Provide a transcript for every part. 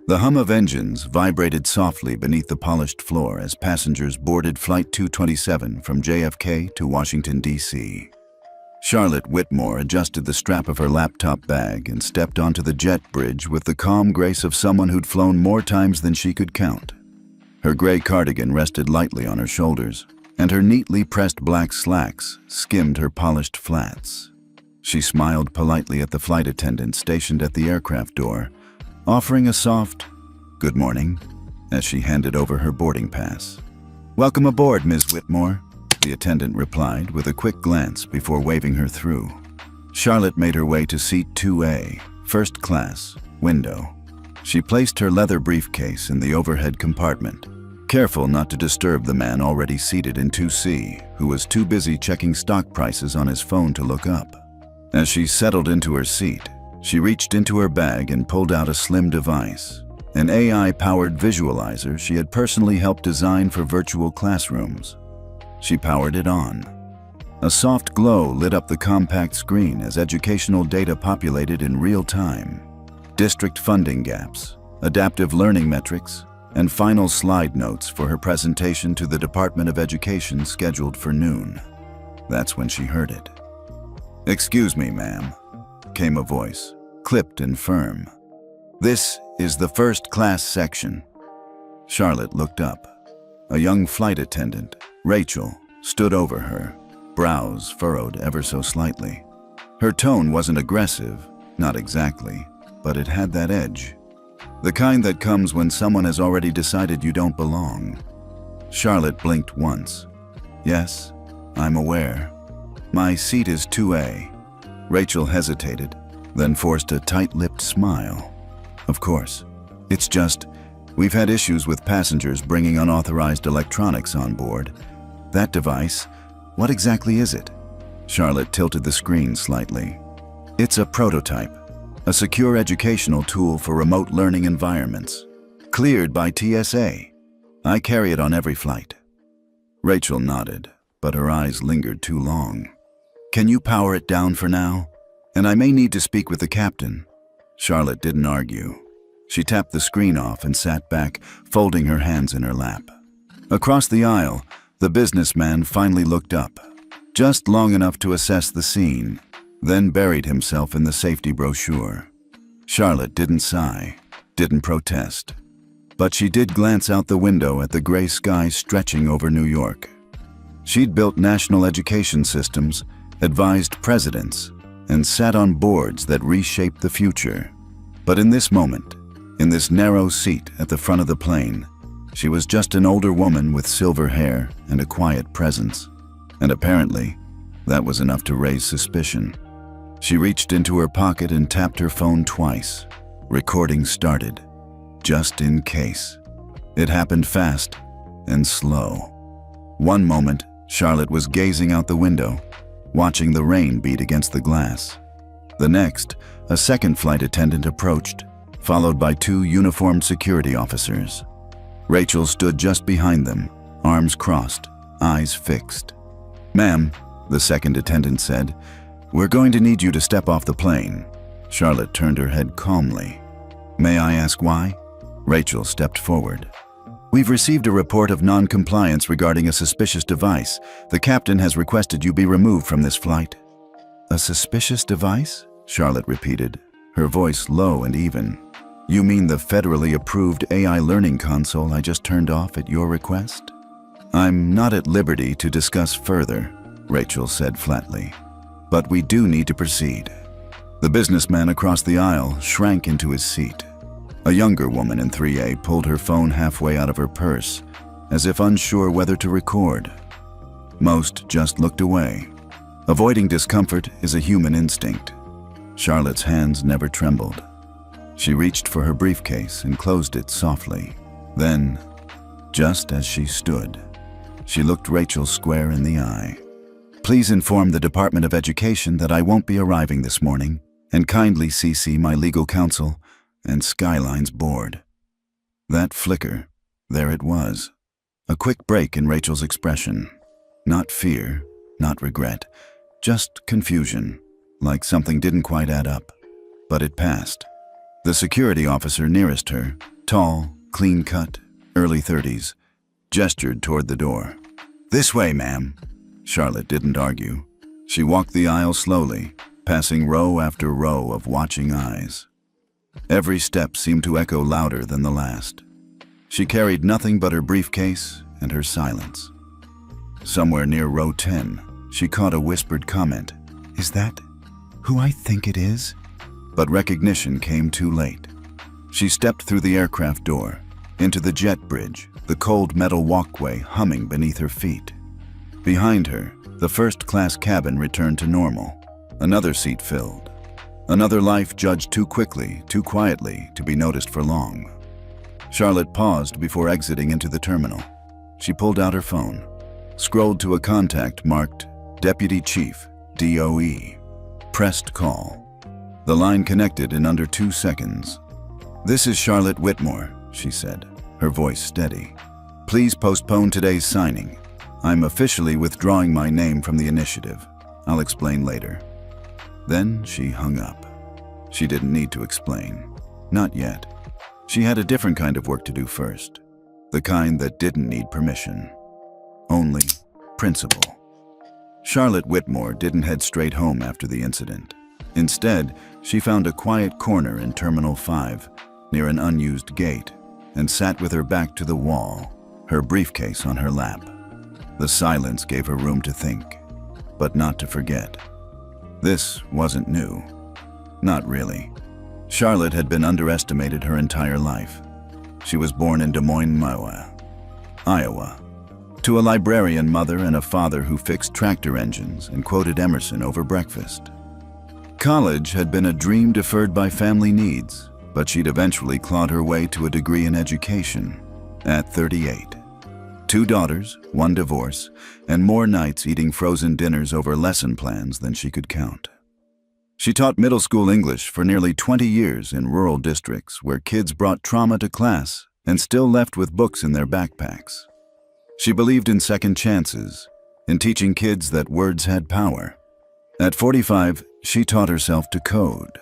The hum of engines vibrated softly beneath the polished floor as passengers boarded Flight 227 from JFK to Washington, D.C. Charlotte Whitmore adjusted the strap of her laptop bag and stepped onto the jet bridge with the calm grace of someone who'd flown more times than she could count. Her gray cardigan rested lightly on her shoulders, and her neatly pressed black slacks skimmed her polished flats. She smiled politely at the flight attendant stationed at the aircraft door, offering a soft, "Good morning," as she handed over her boarding pass. "Welcome aboard, Ms. Whitmore," the attendant replied with a quick glance before waving her through. Charlotte made her way to seat 2A, first class, window. She placed her leather briefcase in the overhead compartment, careful not to disturb the man already seated in 2C, who was too busy checking stock prices on his phone to look up. As she settled into her seat, she reached into her bag and pulled out a slim device, an AI-powered visualizer she had personally helped design for virtual classrooms. She powered it on. A soft glow lit up the compact screen as educational data populated in real time. District funding gaps, adaptive learning metrics, and final slide notes for her presentation to the Department of Education scheduled for noon. That's when she heard it. "Excuse me, ma'am," came a voice, clipped and firm. "This is the first class section." Charlotte looked up. A young flight attendant, Rachel, stood over her, brows furrowed ever so slightly. Her tone wasn't aggressive, not exactly, but it had that edge. The kind that comes when someone has already decided you don't belong. Charlotte blinked once. "Yes, I'm aware. My seat is 2A. Rachel hesitated, then forced a tight-lipped smile. "Of course. It's just, we've had issues with passengers bringing unauthorized electronics on board. That device, what exactly is it?" Charlotte tilted the screen slightly. "It's a prototype, a secure educational tool for remote learning environments. Cleared by TSA. I carry it on every flight." Rachel nodded, but her eyes lingered too long. "Can you power it down for now? And I may need to speak with the captain." Charlotte didn't argue. She tapped the screen off and sat back, folding her hands in her lap. Across the aisle, the businessman finally looked up, just long enough to assess the scene, then buried himself in the safety brochure. Charlotte didn't sigh, didn't protest, but she did glance out the window at the gray sky stretching over New York. She'd built national education systems, advised presidents, and sat on boards that reshaped the future. But in this moment, in this narrow seat at the front of the plane, she was just an older woman with silver hair and a quiet presence. And apparently, that was enough to raise suspicion. She reached into her pocket and tapped her phone twice. Recording started, just in case. It happened fast and slow. One moment, Charlotte was gazing out the window, watching the rain beat against the glass. The next, a second flight attendant approached, followed by 2 uniformed security officers. Rachel stood just behind them, arms crossed, eyes fixed. "Ma'am," the second attendant said, "we're going to need you to step off the plane." Charlotte turned her head calmly. "May I ask why?" Rachel stepped forward. "We've received a report of non-compliance regarding a suspicious device. The captain has requested you be removed from this flight." "A suspicious device?" Charlotte repeated, her voice low and even. "You mean the federally approved AI learning console I just turned off at your request?" "I'm not at liberty to discuss further," Rachel said flatly. "But we do need to proceed." The businessman across the aisle shrank into his seat. A younger woman in 3A pulled her phone halfway out of her purse, as if unsure whether to record. Most just looked away. Avoiding discomfort is a human instinct. Charlotte's hands never trembled. She reached for her briefcase and closed it softly. Then, just as she stood, she looked Rachel square in the eye. "Please inform the Department of Education that I won't be arriving this morning, and kindly CC my legal counsel and Skyline's board." That flicker, there it was. A quick break in Rachel's expression. Not fear, not regret, just confusion, like something didn't quite add up. But it passed. The security officer nearest her, Tall, clean-cut, early 30s, gestured toward the door. "This way, ma'am." Charlotte didn't argue. She walked the aisle slowly, passing row after row of watching eyes. Every step seemed to echo louder than the last. She carried nothing but her briefcase and her silence. Somewhere near row 10, she caught a whispered comment. "Is that who I think it is?" But recognition came too late. She stepped through the aircraft door, into the jet bridge, the cold metal walkway humming beneath her feet. Behind her, the first-class cabin returned to normal. Another seat filled. Another life judged too quickly, too quietly to be noticed for long. Charlotte paused before exiting into the terminal. She pulled out her phone, scrolled to a contact marked Deputy Chief, DOE. Pressed call. The line connected in under 2 seconds. "This is Charlotte Whitmore," she said, her voice steady. "Please postpone today's signing. I'm officially withdrawing my name from the initiative. I'll explain later." Then she hung up. She didn't need to explain. Not yet. She had a different kind of work to do first. The kind that didn't need permission. Only principle. Charlotte Whitmore didn't head straight home after the incident. Instead, she found a quiet corner in Terminal 5, near an unused gate, and sat with her back to the wall, her briefcase on her lap. The silence gave her room to think, but not to forget. This wasn't new. Not really. Charlotte had been underestimated her entire life. She was born in Des Moines, Iowa, to a librarian mother and a father who fixed tractor engines and quoted Emerson over breakfast. College had been a dream deferred by family needs, but she'd eventually clawed her way to a degree in education at 38. 2 daughters, 1 divorce, and more nights eating frozen dinners over lesson plans than she could count. She taught middle school English for nearly 20 years in rural districts where kids brought trauma to class and still left with books in their backpacks. She believed in second chances, in teaching kids that words had power. At 45, she taught herself to code,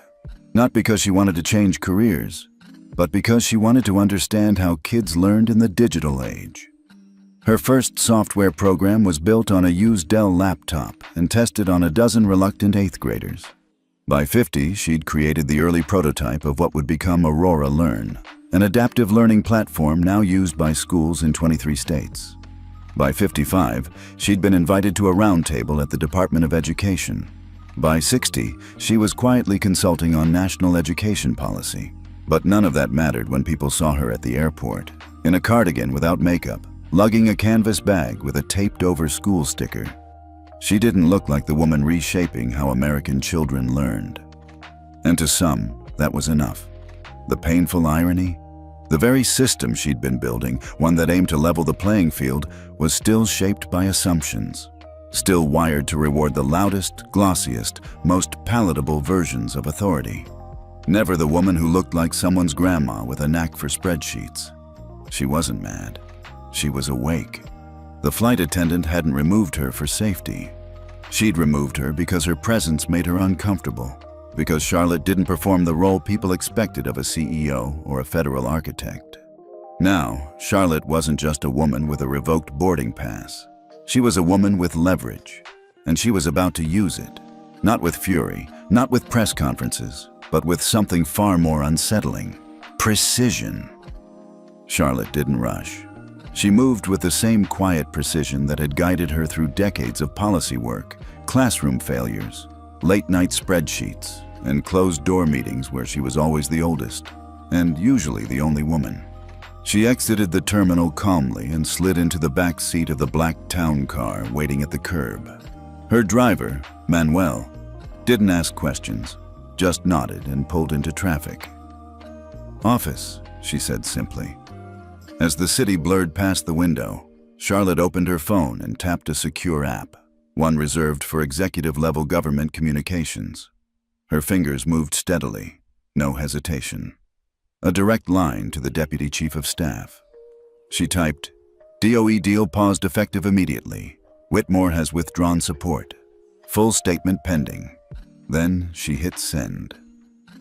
not because she wanted to change careers, but because she wanted to understand how kids learned in the digital age. Her first software program was built on a used Dell laptop and tested on a dozen reluctant 8th graders. By 50, she'd created the early prototype of what would become Aurora Learn, an adaptive learning platform now used by schools in 23 states. By 55, she'd been invited to a roundtable at the Department of Education. By 60, she was quietly consulting on national education policy. But none of that mattered when people saw her at the airport, in a cardigan without makeup, lugging a canvas bag with a taped-over school sticker. She didn't look like the woman reshaping how American children learned. And to some, that was enough. The painful irony? The very system she'd been building, one that aimed to level the playing field, was still shaped by assumptions, still wired to reward the loudest, glossiest, most palatable versions of authority. Never the woman who looked like someone's grandma with a knack for spreadsheets. She wasn't mad. She was awake. The flight attendant hadn't removed her for safety. She'd removed her because her presence made her uncomfortable, because Charlotte didn't perform the role people expected of a CEO or a federal architect. Now, Charlotte wasn't just a woman with a revoked boarding pass. She was a woman with leverage, and she was about to use it. Not with fury, not with press conferences, but with something far more unsettling: precision. Charlotte didn't rush. She moved with the same quiet precision that had guided her through decades of policy work, classroom failures, late-night spreadsheets, and closed-door meetings where she was always the oldest, and usually the only woman. She exited the terminal calmly and slid into the back seat of the black town car waiting at the curb. Her driver, Manuel, didn't ask questions, just nodded and pulled into traffic. "Office," she said simply. As the city blurred past the window, Charlotte opened her phone and tapped a secure app, one reserved for executive-level government communications. Her fingers moved steadily, no hesitation. A direct line to the Deputy Chief of Staff. She typed, "DOE deal paused effective immediately. Whitmore has withdrawn support. Full statement pending." Then she hit send.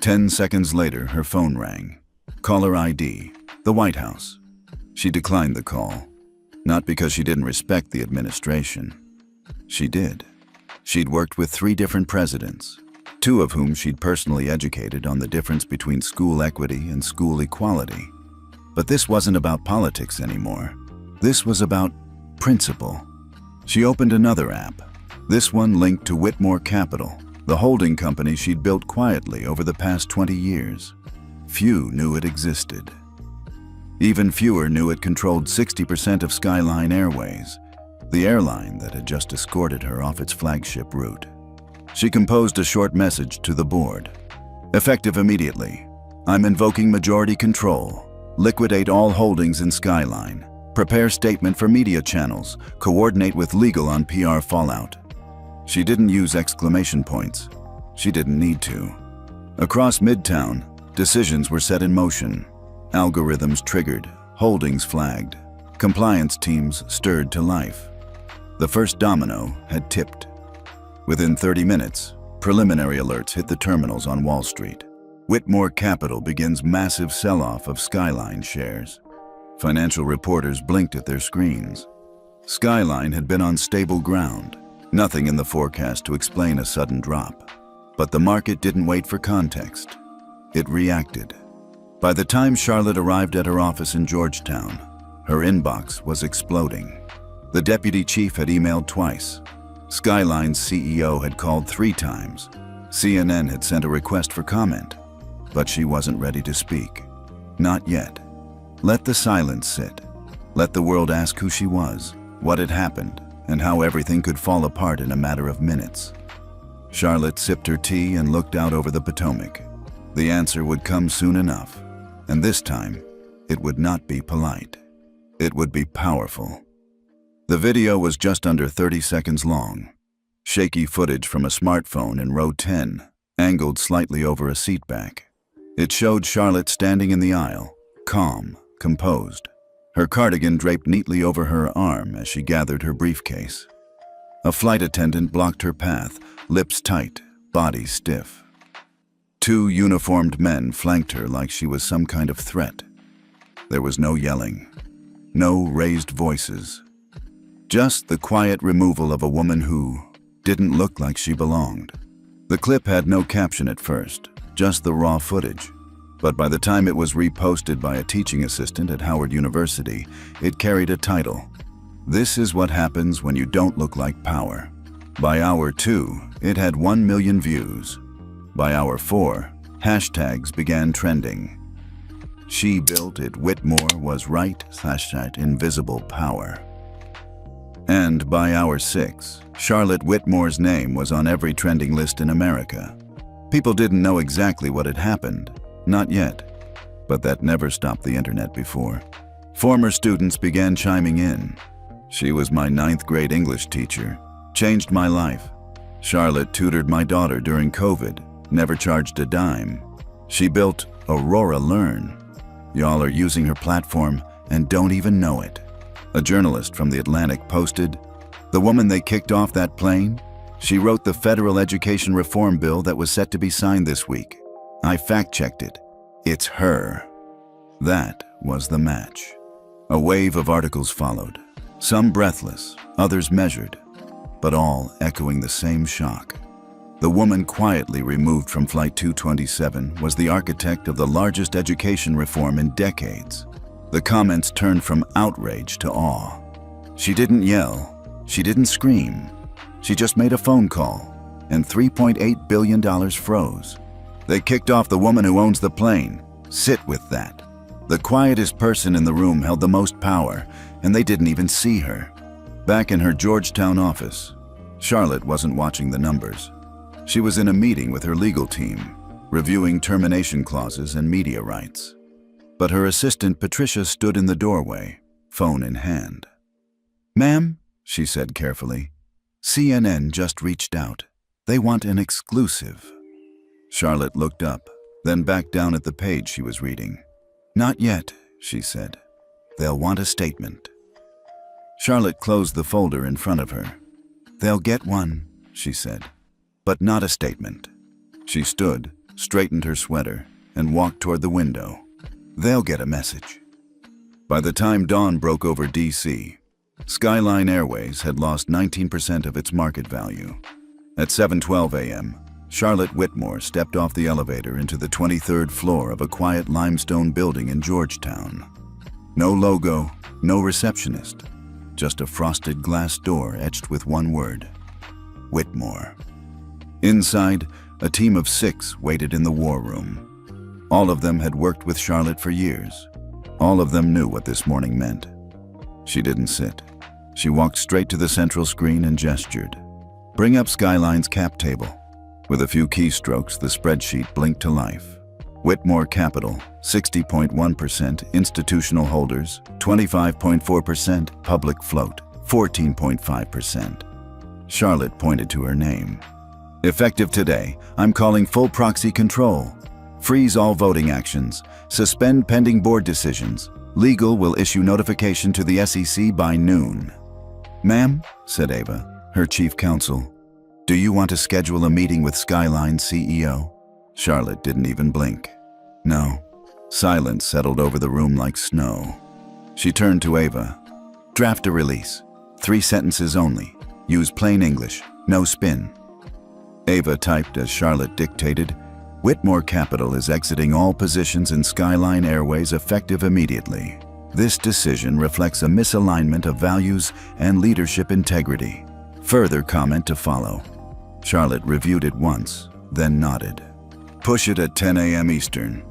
10 seconds later, her phone rang. Caller ID, The White House. She declined the call, not because she didn't respect the administration. She did. She'd worked with 3 different presidents, 2 of whom she'd personally educated on the difference between school equity and school equality. But this wasn't about politics anymore. This was about principle. She opened another app, this one linked to Whitmore Capital, the holding company she'd built quietly over the past 20 years. Few knew it existed. Even fewer knew it controlled 60% of Skyline Airways, the airline that had just escorted her off its flagship route. She composed a short message to the board. Effective immediately. I'm invoking majority control. Liquidate all holdings in Skyline. Prepare statement for media channels. Coordinate with legal on PR fallout. She didn't use exclamation points. She didn't need to. Across Midtown, decisions were set in motion. Algorithms triggered, holdings flagged. Compliance teams stirred to life. The first domino had tipped. Within 30 minutes, preliminary alerts hit the terminals on Wall Street. Whitmore Capital begins massive sell-off of Skyline shares. Financial reporters blinked at their screens. Skyline had been on stable ground, nothing in the forecast to explain a sudden drop. But the market didn't wait for context. It reacted. By the time Charlotte arrived at her office in Georgetown, her inbox was exploding. The deputy chief had emailed twice. Skyline's CEO had called 3 times. CNN had sent a request for comment, but she wasn't ready to speak. Not yet. Let the silence sit. Let the world ask who she was, what had happened, and how everything could fall apart in a matter of minutes. Charlotte sipped her tea and looked out over the Potomac. The answer would come soon enough, and this time, it would not be polite. It would be powerful. The video was just under 30 seconds long. Shaky footage from a smartphone in row 10, angled slightly over a seat back. It showed Charlotte standing in the aisle, calm, composed, her cardigan draped neatly over her arm as she gathered her briefcase. A flight attendant blocked her path, lips tight, body stiff. 2 uniformed men flanked her like she was some kind of threat. There was no yelling, no raised voices, just the quiet removal of a woman who didn't look like she belonged. The clip had no caption at first, just the raw footage. But by the time it was reposted by a teaching assistant at Howard University, it carried a title. This is what happens when you don't look like power. By hour 2, it had 1 million views. By hour 4, hashtags began trending. She built it, Whitmore was right, #invisible power. And by hour 6, Charlotte Whitmore's name was on every trending list in America. People didn't know exactly what had happened. Not yet, but that never stopped the internet before. Former students began chiming in. She was my 9th grade English teacher, changed my life. Charlotte tutored my daughter during COVID, never charged a dime. She built Aurora Learn. Y'all are using her platform and don't even know it. A journalist from The Atlantic posted, the woman they kicked off that plane, she wrote the federal education reform bill that was set to be signed this week. I fact-checked it. It's her. That was the match. A wave of articles followed, some breathless, others measured, but all echoing the same shock. The woman quietly removed from Flight 227 was the architect of the largest education reform in decades. The comments turned from outrage to awe. She didn't yell, she didn't scream. She just made a phone call, and $3.8 billion froze. They kicked off the woman who owns the plane. Sit with that. The quietest person in the room held the most power, and they didn't even see her. Back in her Georgetown office, Charlotte wasn't watching the numbers. She was in a meeting with her legal team, reviewing termination clauses and media rights. But her assistant Patricia stood in the doorway, phone in hand. "Ma'am," she said carefully, "CNN just reached out. They want an exclusive." Charlotte looked up, then back down at the page she was reading. "Not yet," she said. "They'll want a statement." Charlotte closed the folder in front of her. "They'll get one," she said, "but not a statement." She stood, straightened her sweater, and walked toward the window. "They'll get a message. By the time dawn broke over DC, Skyline Airways had lost 19% of its market value. At 7:12 a.m., Charlotte Whitmore stepped off the elevator into the 23rd floor of a quiet limestone building in Georgetown. No logo, no receptionist, just a frosted glass door etched with one word: Whitmore. Inside, a team of 6 waited in the war room. All of them had worked with Charlotte for years. All of them knew what this morning meant. She didn't sit. She walked straight to the central screen and gestured. "Bring up Skyline's cap table." With a few keystrokes, the spreadsheet blinked to life. Whitmore Capital, 60.1% institutional holders, 25.4% public float, 14.5%. Charlotte pointed to her name. "Effective today, I'm calling full proxy control. Freeze all voting actions. Suspend pending board decisions. Legal will issue notification to the SEC by noon." "Ma'am," said Ava, her chief counsel, "do you want to schedule a meeting with Skyline's CEO?" Charlotte didn't even blink. No. Silence settled over the room like snow. She turned to Ava. "Draft a release. 3 sentences only. Use plain English. No spin." Ava typed as Charlotte dictated. "Whitmore Capital is exiting all positions in Skyline Airways effective immediately. This decision reflects a misalignment of values and leadership integrity. Further comment to follow." Charlotte reviewed it once, then nodded. "Push it at 10 a.m. Eastern.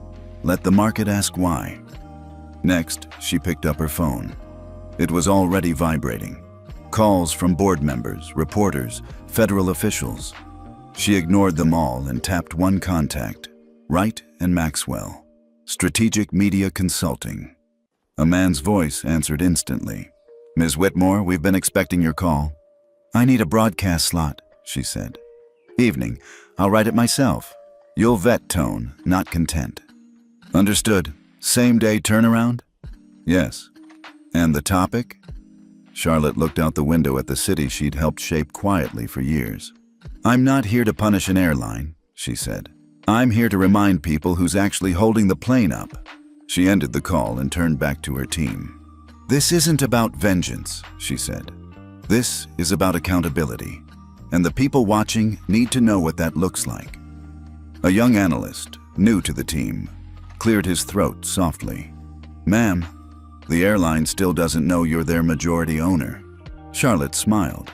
Let the market ask why." Next, she picked up her phone. It was already vibrating. Calls from board members, reporters, federal officials. She ignored them all and tapped one contact, Wright and Maxwell, Strategic Media Consulting. A man's voice answered instantly. "Ms. Whitmore, we've been expecting your call." "I need a broadcast slot," she said. "Evening. I'll write it myself. You'll vet tone, not content." "Understood. Same day turnaround?" "Yes." "And the topic?" Charlotte looked out the window at the city she'd helped shape quietly for years. "I'm not here to punish an airline," she said. "I'm here to remind people who's actually holding the plane up." She ended the call and turned back to her team. "This isn't about vengeance," she said. "This is about accountability, and the people watching need to know what that looks like." A young analyst, new to the team, cleared his throat softly. "Ma'am, the airline still doesn't know you're their majority owner." Charlotte smiled.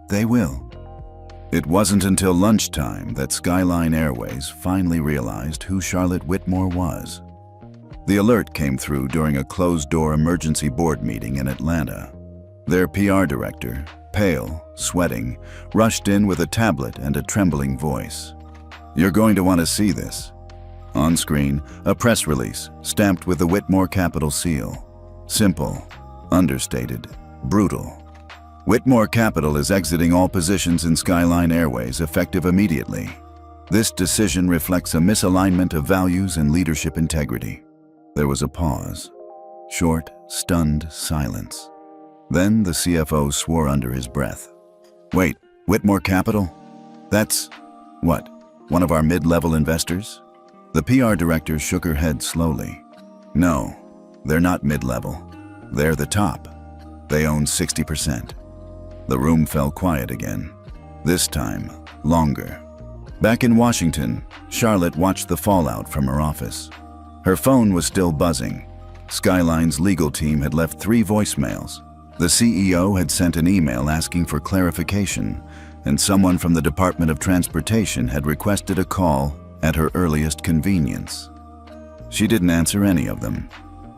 "They will." It wasn't until lunchtime that Skyline Airways finally realized who Charlotte Whitmore was. The alert came through during a closed-door emergency board meeting in Atlanta. Their PR director, pale, sweating, rushed in with a tablet and a trembling voice. "You're going to want to see this." On screen, a press release, stamped with the Whitmore Capital seal. Simple, understated, brutal. "Whitmore Capital is exiting all positions in Skyline Airways effective immediately. This decision reflects a misalignment of values and leadership integrity." There was a pause. Short, stunned silence. Then the CFO swore under his breath. "Wait, Whitmore Capital? That's, what, one of our mid-level investors?" The PR director shook her head slowly. "No, they're not mid-level. They're the top. They own 60%. The room fell quiet again. This time, longer. Back in Washington, Charlotte watched the fallout from her office. Her phone was still buzzing. Skyline's legal team had left 3 voicemails. The CEO had sent an email asking for clarification, and someone from the Department of Transportation had requested a call at her earliest convenience. She didn't answer any of them.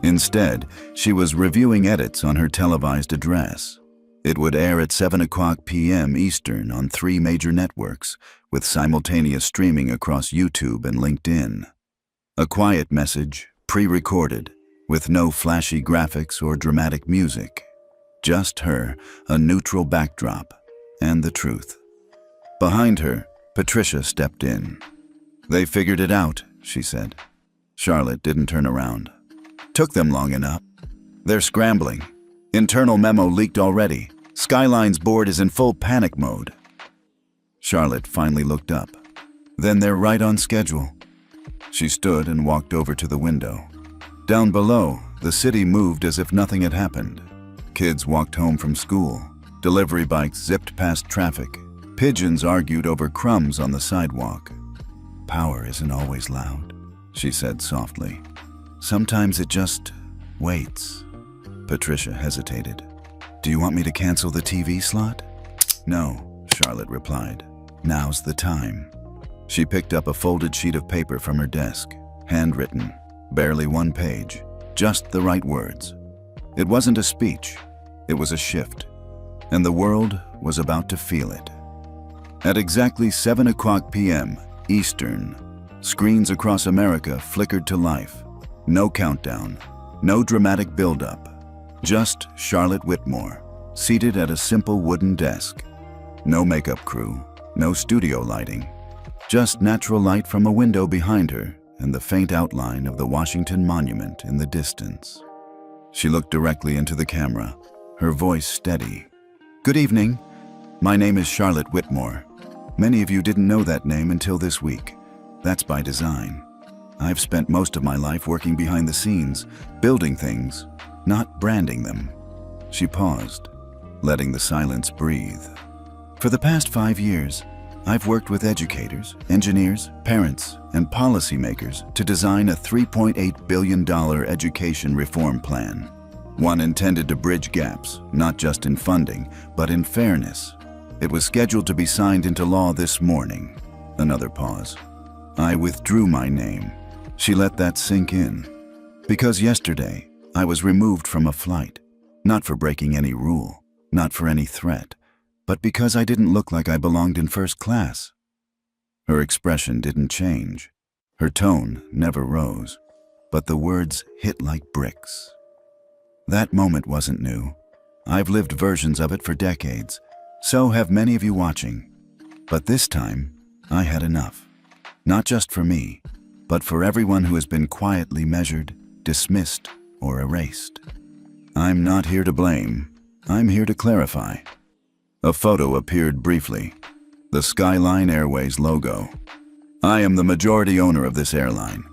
Instead, she was reviewing edits on her televised address. It would air at 7:00 p.m. Eastern on 3 major networks, with simultaneous streaming across YouTube and LinkedIn. A quiet message, pre-recorded, with no flashy graphics or dramatic music. Just her, a neutral backdrop, and the truth. Behind her, Patricia stepped in. "They figured it out," she said. Charlotte didn't turn around. "Took them long enough. They're scrambling. Internal memo leaked already. Skyline's board is in full panic mode." Charlotte finally looked up. "Then they're right on schedule." She stood and walked over to the window. Down below, the city moved as if nothing had happened. Kids walked home from school. Delivery bikes zipped past traffic. Pigeons argued over crumbs on the sidewalk. "Power isn't always loud," she said softly. "Sometimes it just waits." Patricia hesitated. "Do you want me to cancel the TV slot?" "No," Charlotte replied. "Now's the time." She picked up a folded sheet of paper from her desk, handwritten, barely one page, just the right words. It wasn't a speech, it was a shift, and the world was about to feel it. At exactly 7 o'clock p.m. Eastern, screens across America flickered to life. No countdown, no dramatic build-up, just Charlotte Whitmore, seated at a simple wooden desk. No makeup crew, no studio lighting, just natural light from a window behind her and the faint outline of the Washington Monument in the distance. She looked directly into the camera, her voice steady. "Good evening. My name is Charlotte Whitmore. Many of you didn't know that name until this week. That's by design. I've spent most of my life working behind the scenes, building things, not branding them." She paused, letting the silence breathe. "For the past 5 years, I've worked with educators, engineers, parents, and policymakers to design a $3.8 billion education reform plan. One intended to bridge gaps, not just in funding, but in fairness. It was scheduled to be signed into law this morning." Another pause. "I withdrew my name." She let that sink in. "Because yesterday, I was removed from a flight. Not for breaking any rule, not for any threat, but because I didn't look like I belonged in first class." Her expression didn't change. Her tone never rose, but the words hit like bricks. That moment wasn't new. I've lived versions of it for decades. So have many of you watching. But this time, I had enough. Not just for me, but for everyone who has been quietly measured, dismissed, or erased. I'm not here to blame. I'm here to clarify. A photo appeared briefly. The Skyline Airways logo. "I am the majority owner of this airline.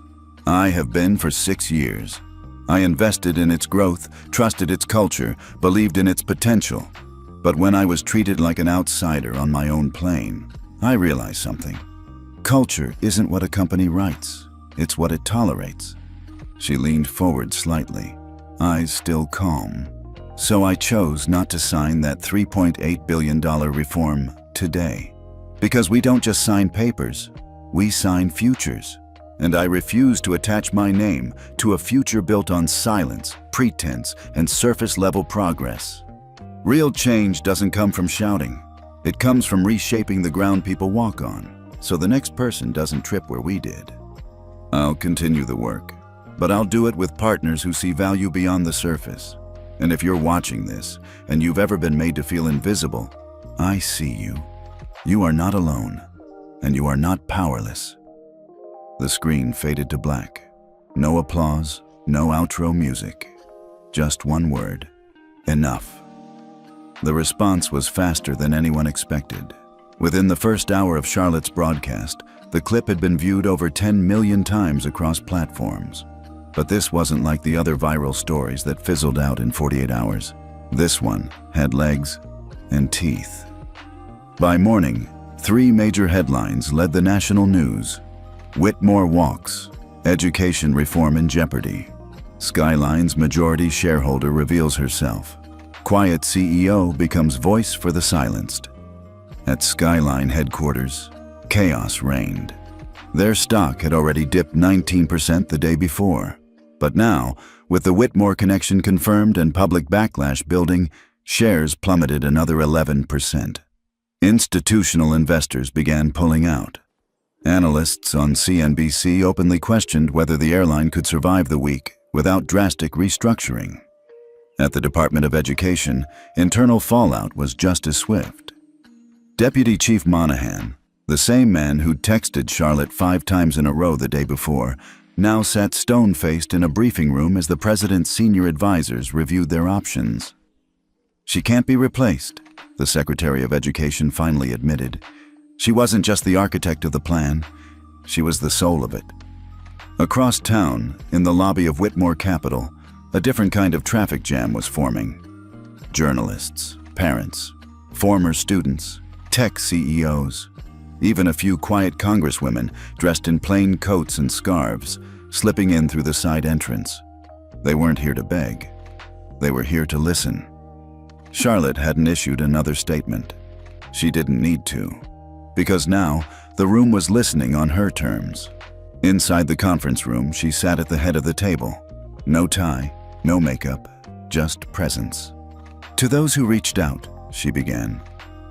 I have been for 6 years. I invested in its growth, trusted its culture, believed in its potential. But when I was treated like an outsider on my own plane, I realized something. Culture isn't what a company writes, it's what it tolerates." She leaned forward slightly, eyes still calm. "So I chose not to sign that $3.8 billion reform today. Because we don't just sign papers, we sign futures. And I refuse to attach my name to a future built on silence, pretense, and surface-level progress. Real change doesn't come from shouting. It comes from reshaping the ground people walk on, so the next person doesn't trip where we did. I'll continue the work, but I'll do it with partners who see value beyond the surface. And if you're watching this, and you've ever been made to feel invisible, I see you. You are not alone, and you are not powerless." The screen faded to black. No applause, no outro music. Just one word: enough. The response was faster than anyone expected. Within the first hour of Charlotte's broadcast, the clip had been viewed over 10 million times across platforms. But this wasn't like the other viral stories that fizzled out in 48 hours. This one had legs and teeth. By morning, 3 major headlines led the national news. Whitmore walks, education reform in jeopardy. Skyline's majority shareholder reveals herself. Quiet CEO becomes voice for the silenced. At Skyline headquarters, chaos reigned. Their stock had already dipped 19% the day before. But now, with the Whitmore connection confirmed and public backlash building, shares plummeted another 11%. Institutional investors began pulling out. Analysts on CNBC openly questioned whether the airline could survive the week without drastic restructuring. At the Department of Education, internal fallout was just as swift. Deputy Chief Monahan, the same man who'd texted Charlotte 5 times in a row the day before, now sat stone-faced in a briefing room as the president's senior advisors reviewed their options. "She can't be replaced," the Secretary of Education finally admitted. She wasn't just the architect of the plan, she was the soul of it. Across town, in the lobby of Whitmore Capitol, A different kind of traffic jam was forming. Journalists, parents, former students, tech CEOs, even a few quiet congresswomen dressed in plain coats and scarves, slipping in through the side entrance. They weren't here to beg. They were here to listen. Charlotte hadn't issued another statement. She didn't need to, because now the room was listening on her terms. Inside the conference room, she sat at the head of the table. No tie, no makeup, just presence. To those who reached out, she began,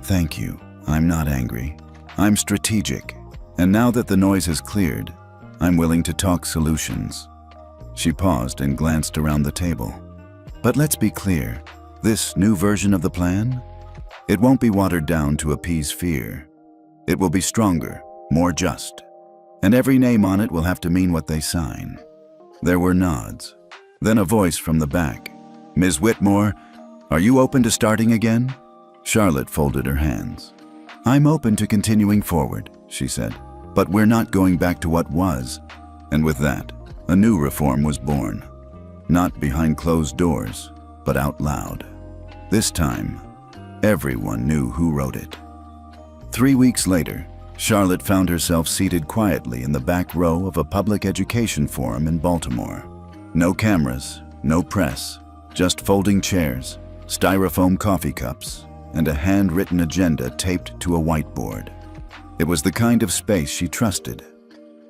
"Thank you. I'm not angry. I'm strategic. And now that the noise has cleared, I'm willing to talk solutions." She paused and glanced around the table. "But let's be clear. This new version of the plan? It won't be watered down to appease fear. It will be stronger, more just. And every name on it will have to mean what they sign." There were nods. Then a voice from the back. "Ms. Whitmore, are you open to starting again?" Charlotte folded her hands. "I'm open to continuing forward," she said. "But we're not going back to what was." And with that, a new reform was born. Not behind closed doors, but out loud. This time, everyone knew who wrote it. 3 weeks later, Charlotte found herself seated quietly in the back row of a public education forum in Baltimore. No cameras, no press, just folding chairs, styrofoam coffee cups, and a handwritten agenda taped to a whiteboard. It was the kind of space she trusted.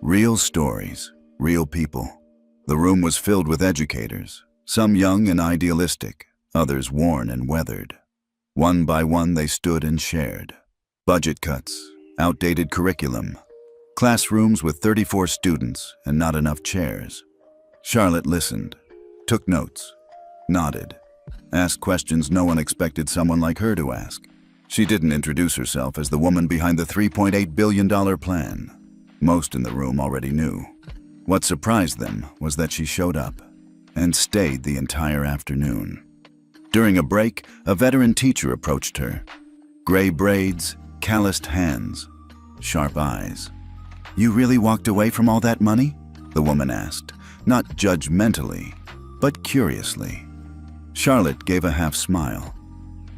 Real stories, real people. The room was filled with educators, some young and idealistic, others worn and weathered. One by one they stood and shared. Budget cuts, outdated curriculum, classrooms with 34 students and not enough chairs. Charlotte listened, took notes, nodded, asked questions no one expected someone like her to ask. She didn't introduce herself as the woman behind the $3.8 billion plan. Most in the room already knew. What surprised them was that she showed up and stayed the entire afternoon. During a break, a veteran teacher approached her. Gray braids, calloused hands, sharp eyes. "You really walked away from all that money?" the woman asked, not judgmentally, but curiously. Charlotte gave a half smile.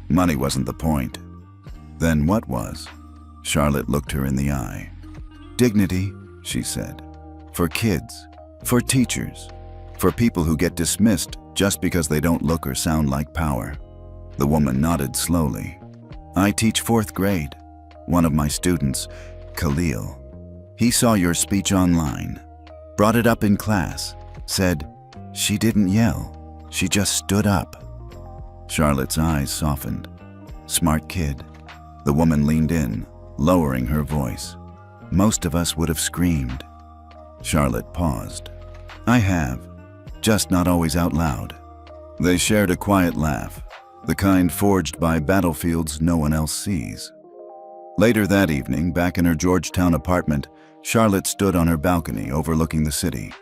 Money wasn't the point. Then what was? Charlotte looked her in the eye. "Dignity," she said. "For kids, for teachers, for people who get dismissed just because they don't look or sound like power." The woman nodded slowly. "I teach 4th grade. One of my students, Khalil, he saw your speech online, brought it up in class, said, 'She didn't yell, she just stood up.'" Charlotte's eyes softened. "Smart kid." The woman leaned in, lowering her voice. "Most of us would have screamed." Charlotte paused. "I have, just not always out loud." They shared a quiet laugh, the kind forged by battlefields no one else sees. Later that evening, back in her Georgetown apartment, Charlotte stood on her balcony overlooking the city.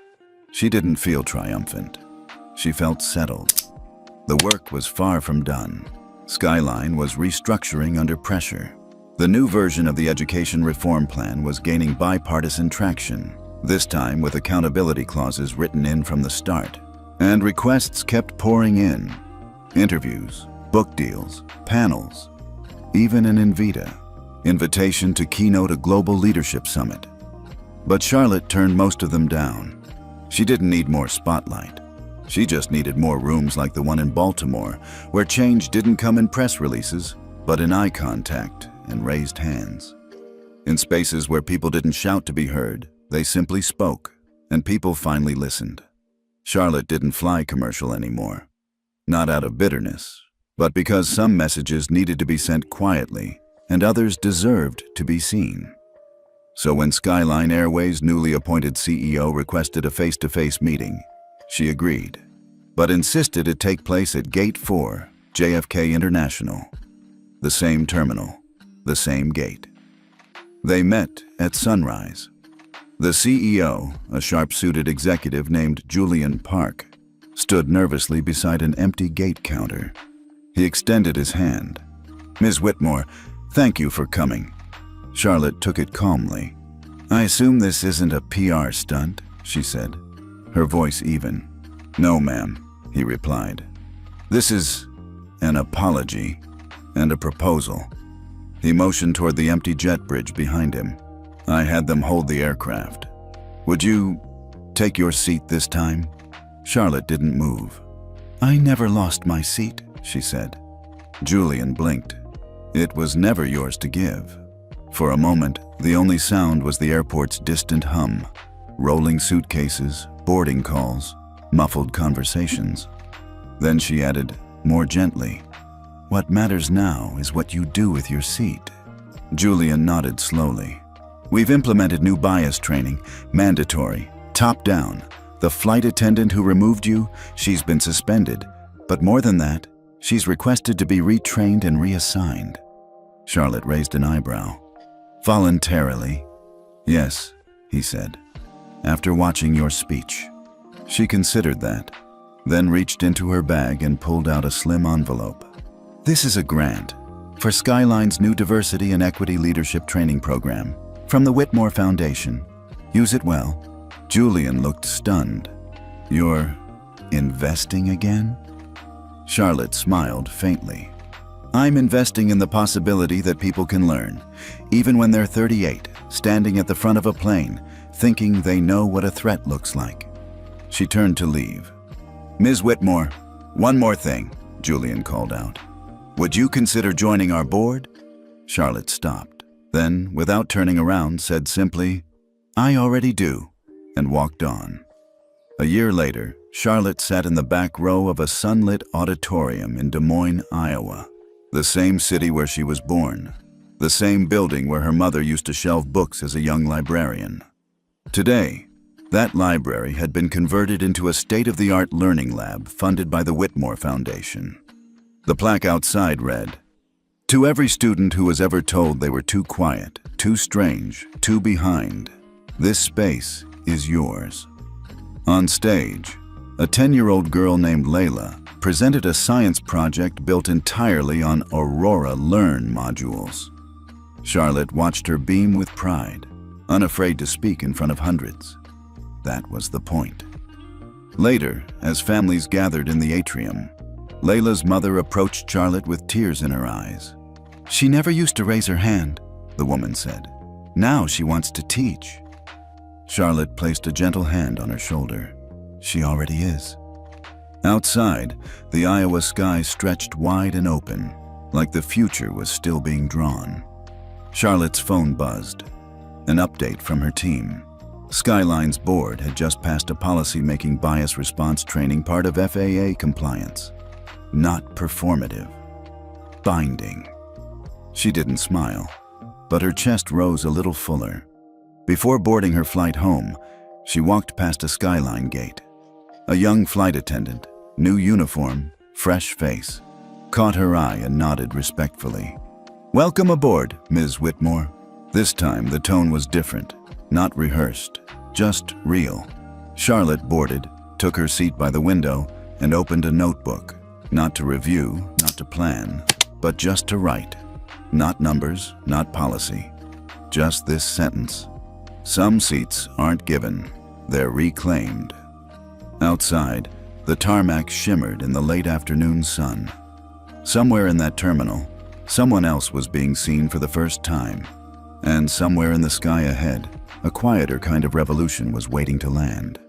She didn't feel triumphant. She felt settled. The work was far from done. Skyline was restructuring under pressure. The new version of the education reform plan was gaining bipartisan traction, this time with accountability clauses written in from the start. And requests kept pouring in. Interviews, book deals, panels, even an invitation to keynote a global leadership summit. But Charlotte turned most of them down. She didn't need more spotlight. She just needed more rooms like the one in Baltimore, where change didn't come in press releases, but in eye contact and raised hands. In spaces where people didn't shout to be heard, they simply spoke, and people finally listened. Charlotte didn't fly commercial anymore. Not out of bitterness, but because some messages needed to be sent quietly, and others deserved to be seen. So when Skyline Airways' newly appointed CEO requested a face-to-face meeting, she agreed, but insisted it take place at Gate 4, JFK International. The same terminal, the same gate. They met at sunrise. The CEO, a sharp-suited executive named Julian Park, stood nervously beside an empty gate counter. He extended his hand. "Ms. Whitmore, thank you for coming." Charlotte took it calmly. "I assume this isn't a PR stunt," she said, her voice even. "No, ma'am. he replied. "This is an apology and a proposal." He motioned toward the empty jet bridge behind him. "I had them hold the aircraft. Would you take your seat this time?" Charlotte didn't move. "I never lost my seat," she said. Julian blinked. "It was never yours to give." For a moment, the only sound was the airport's distant hum. Rolling suitcases, boarding calls, muffled conversations. Then she added, more gently, "What matters now is what you do with your seat." Julian nodded slowly. "We've implemented new bias training, mandatory, top down. The flight attendant who removed you, she's been suspended. But more than that, she's requested to be retrained and reassigned." Charlotte raised an eyebrow. "Voluntarily?" "Yes," he said, "after watching your speech." She considered that, then reached into her bag and pulled out a slim envelope. "This is a grant for Skyline's new Diversity and Equity Leadership Training Program from the Whitmore Foundation. Use it well." Julian looked stunned. "You're investing again?" Charlotte smiled faintly. "I'm investing in the possibility that people can learn, even when they're 38, standing at the front of a plane, thinking they know what a threat looks like." She turned to leave. "Ms. Whitmore, one more thing," Julian called out. "Would you consider joining our board?" Charlotte stopped, then, without turning around, said simply, "I already do," and walked on. A year later, Charlotte sat in the back row of a sunlit auditorium in Des Moines, Iowa, the same city where she was born, the same building where her mother used to shelve books as a young librarian. Today, that library had been converted into a state-of-the-art learning lab funded by the Whitmore Foundation. The plaque outside read, "To every student who was ever told they were too quiet, too strange, too behind, this space is yours." On stage, a 10-year-old girl named Layla presented a science project built entirely on Aurora Learn modules. Charlotte watched her beam with pride, unafraid to speak in front of hundreds. That was the point. Later, as families gathered in the atrium, Layla's mother approached Charlotte with tears in her eyes. "She never used to raise her hand," the woman said. "Now she wants to teach." Charlotte placed a gentle hand on her shoulder. "She already is." Outside, the Iowa sky stretched wide and open, like the future was still being drawn. Charlotte's phone buzzed. An update from her team. Skyline's board had just passed a policy making bias response training part of FAA compliance. Not performative. Binding. She didn't smile, but her chest rose a little fuller. Before boarding her flight home, she walked past a Skyline gate. A young flight attendant, new uniform, fresh face, caught her eye and nodded respectfully. "Welcome aboard, Ms. Whitmore." This time the tone was different, not rehearsed, just real. Charlotte boarded, took her seat by the window, and opened a notebook. Not to review, not to plan, but just to write. Not numbers, not policy. Just this sentence. Some seats aren't given, they're reclaimed. Outside, the tarmac shimmered in the late afternoon sun. Somewhere in that terminal, someone else was being seen for the first time. And somewhere in the sky ahead, a quieter kind of revolution was waiting to land.